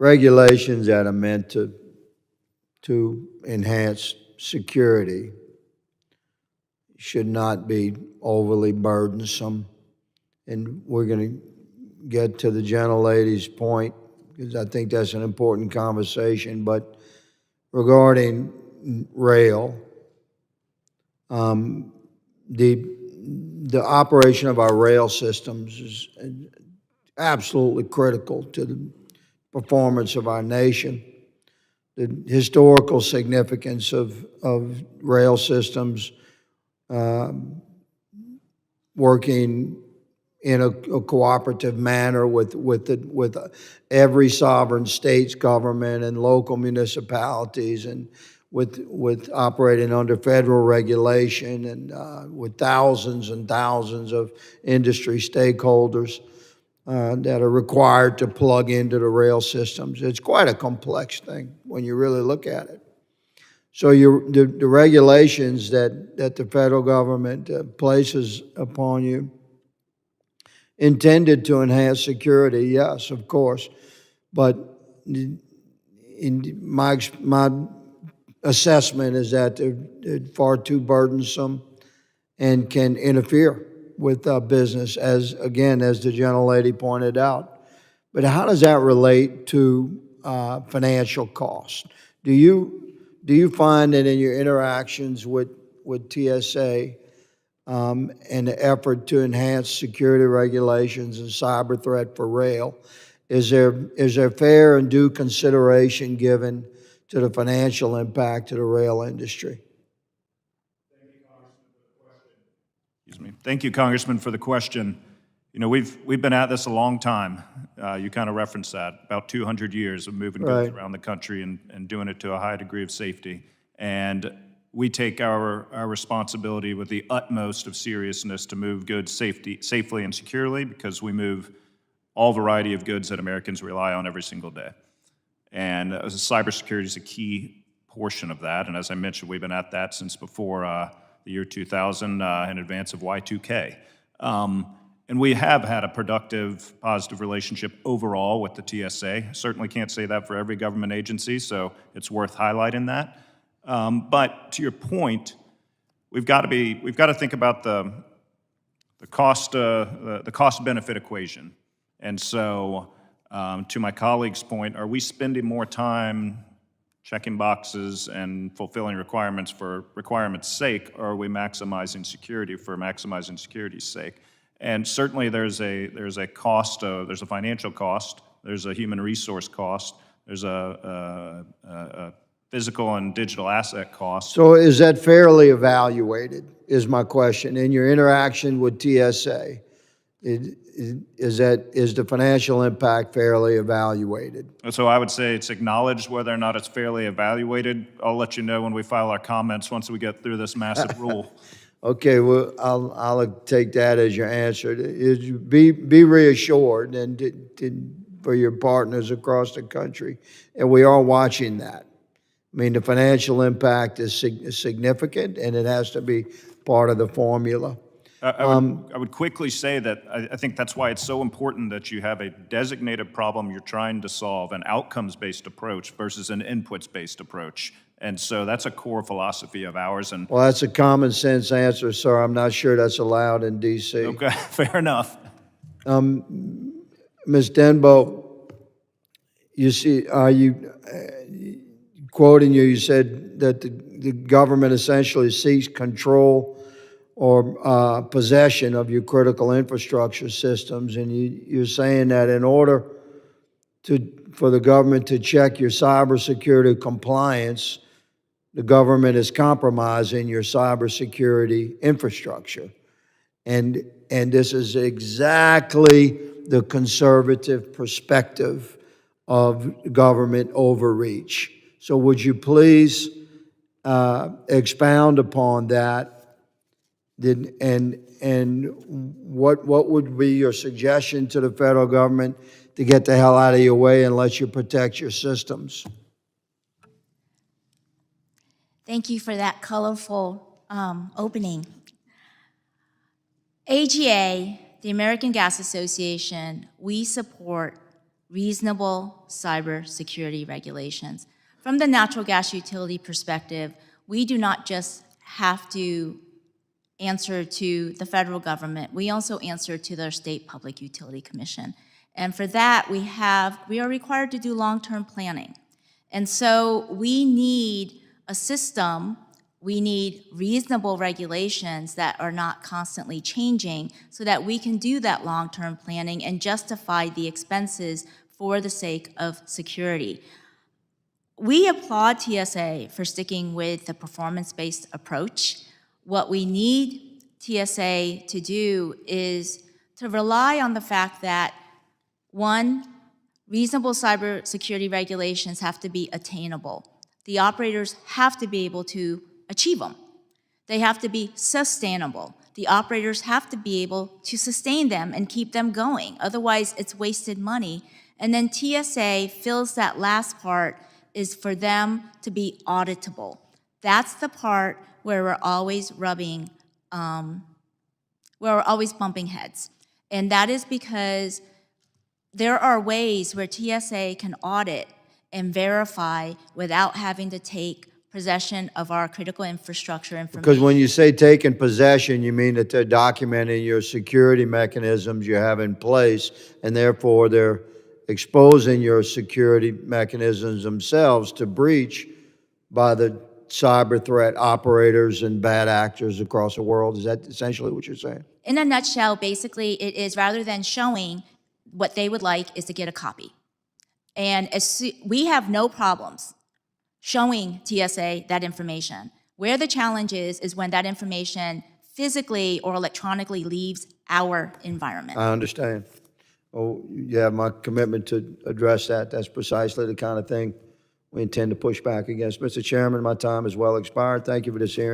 regulations that are meant to enhance security should not be overly burdensome. And we're going to get to the gentlelady's point, because I think that's an important conversation. But regarding rail, the operation of our rail systems is absolutely critical to the performance of our nation. The historical significance of rail systems working in a cooperative manner with every sovereign state's government and local municipalities, and with operating under federal regulation, and with thousands and thousands of industry stakeholders that are required to plug into the rail systems. It's quite a complex thing when you really look at it. So the regulations that the federal government places upon you, intended to enhance security, yes, of course, but in my assessment is that they're far too burdensome and can interfere with business, as the gentlelady pointed out. But how does that relate to financial cost? Do you find that in your interactions with TSA, and the effort to enhance security regulations and cyber threat for rail, is there fair and due consideration given to the financial impact of the rail industry? Thank you, Congressman, for the question. You know, we've been at this a long time. You kind of referenced that, about 200 years of moving goods around the country and doing it to a high degree of safety. And we take our responsibility with the utmost of seriousness to move goods safely and securely, because we move all variety of goods that Americans rely on every single day. And cybersecurity is a key portion of that. And as I mentioned, we've been at that since before the year 2000, in advance of Y2K. And we have had a productive, positive relationship overall with the TSA. Certainly can't say that for every government agency, so it's worth highlighting that. But to your point, we've got to think about the cost benefit equation. And so, to my colleague's point, are we spending more time checking boxes and fulfilling requirements for requirements' sake, or are we maximizing security for maximizing security's sake? And certainly there's a cost, there's a financial cost, there's a human resource cost, there's a physical and digital asset cost. So is that fairly evaluated, is my question, in your interaction with TSA? Is the financial impact fairly evaluated? So I would say it's acknowledged. Whether or not it's fairly evaluated, I'll let you know when we file our comments once we get through this massive rule. Okay, well, I'll take that as your answer. Be reassured, and for your partners across the country, and we are watching that. I mean, the financial impact is significant, and it has to be part of the formula. I would quickly say that I think that's why it's so important that you have a designated problem you're trying to solve, an outcomes-based approach versus an inputs-based approach. And so that's a core philosophy of ours. And well, that's a common sense answer, sir. I'm not sure that's allowed in D.C. Okay, fair enough. Ms. Denbo, you see, quoting you, you said that the government essentially seeks control or possession of your critical infrastructure systems, and you're saying that in order for the government to check your cybersecurity compliance, the government is compromising your cybersecurity infrastructure. And this is exactly the conservative perspective of government overreach. So would you please expound upon that? And what would be your suggestion to the federal government to get the hell out of your way and let you protect your systems? Thank you for that colorful opening. AGA, the American Gas Association, we support reasonable cybersecurity regulations. From the natural gas utility perspective, we do not just have to answer to the federal government, we also answer to the State Public Utility Commission. And for that, we are required to do long-term planning. And so we need a system, we need reasonable regulations that are not constantly changing so that we can do that long-term planning and justify the expenses for the sake of security. We applaud TSA for sticking with the performance-based approach. What we need TSA to do is to rely on the fact that, one, reasonable cybersecurity regulations have to be attainable. The operators have to be able to achieve them. They have to be sustainable. The operators have to be able to sustain them and keep them going. Otherwise, it's wasted money. And then TSA fills that last part is for them to be auditable. That's the part where we're always bumping heads. And that is because there are ways where TSA can audit and verify without having to take possession of our critical infrastructure information. Because when you say taking possession, you mean that they're documenting your security mechanisms you have in place, and therefore they're exposing your security mechanisms themselves to breach by the cyber threat operators and bad actors across the world. Is that essentially what you're saying? In a nutshell, basically, it is rather than showing what they would like is to get a copy. And we have no problems showing TSA that information. Where the challenge is when that information physically or electronically leaves our environment. I understand. Oh, you have my commitment to address that. That's precisely the kind of thing we intend to push back against. Mr. Chairman, my time is well expired. Thank you for this hearing.